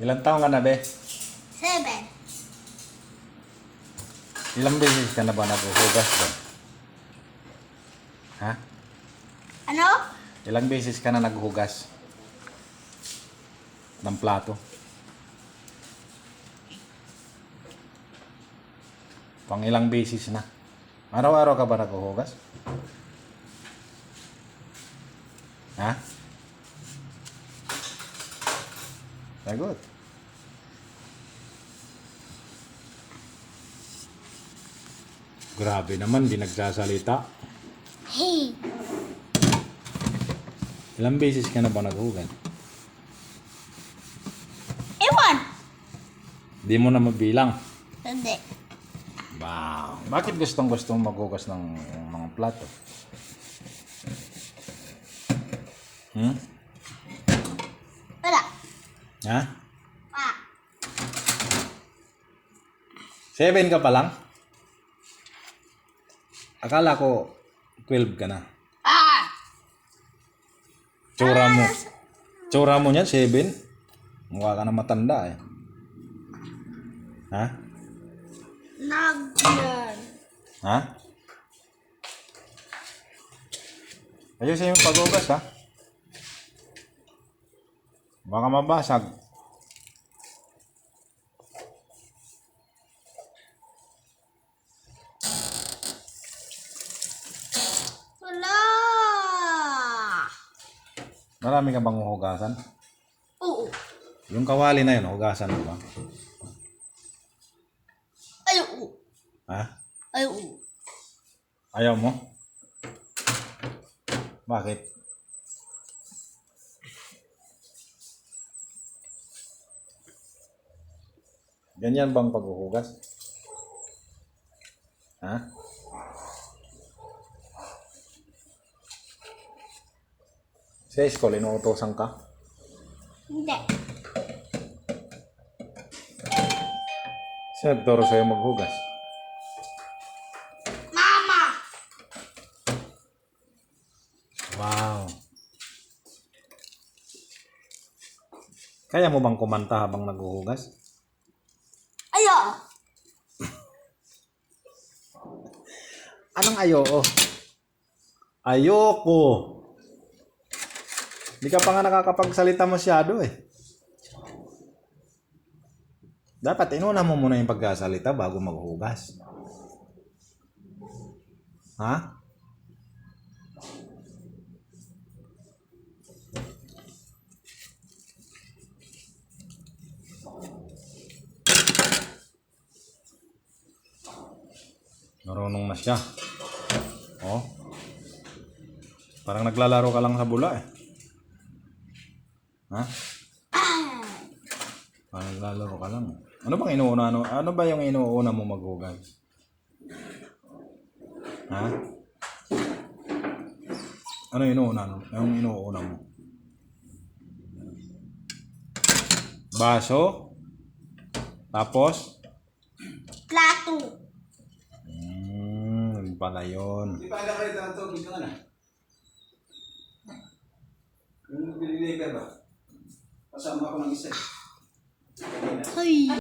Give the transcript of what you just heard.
Ilang taong ka na, be? 7. Ilang beses ka na ba naghuhugas doon? Ha? Ano? Ilang beses ka na naghuhugas ng plato? Pang ilang beses na? Araw-araw ka ba naghuhugas? Ha? Sagot. Grabe naman, di nagsasalita. Hey. Ilang beses ka na ba naghuhugas? Ewan. Di mo na mabilang. Hindi. Wow. Bakit gustong maghugas ng mga plato? Hmm? Wala. Ha? Ah. 7 ka pa lang? Akala ko 12 ka na. Ah. Tsura mo. Tsura mo niyan 7. Mukha ka na matanda eh. Ha? Nagyan. Ha? Ayusin yung paghugas ha. Baka mabasag. Wala. Marami ka bang hugasan? Oo. Yung kawali na yun, hugasan mo ba? Ay, oo. Ha? Ay, oo. Ayaw mo? Bakit? Ganyan bang paghuhugas? Ha? Sa school, inuutosan ka? Hindi. Sino nagturo sa'yo maghugas? Mama. Wow. Kaya mo bang kumanta habang naghuhugas? Ayo. Anong ayoko? Ayoko. Hindi ka pa nga nakakapagsalita masyado eh. Dapat inuna mo muna yung pagkasalita bago maghugas. Ha? Marunong na siya. Oh. Parang naglalaro ka lang sa bula eh. Ha? Parang naglalaro ka lang. Ano bang inuuna? Ano ba yung inuuna mo maghugas? Ha? Ano yung inuuna? Yung inuuna mo? Baso? Tapos? Plato. Yun pala yun. Di pa nagkakalita ng tubig ka na? Yung biniliver ba? Kasama ko ng isa. Ay.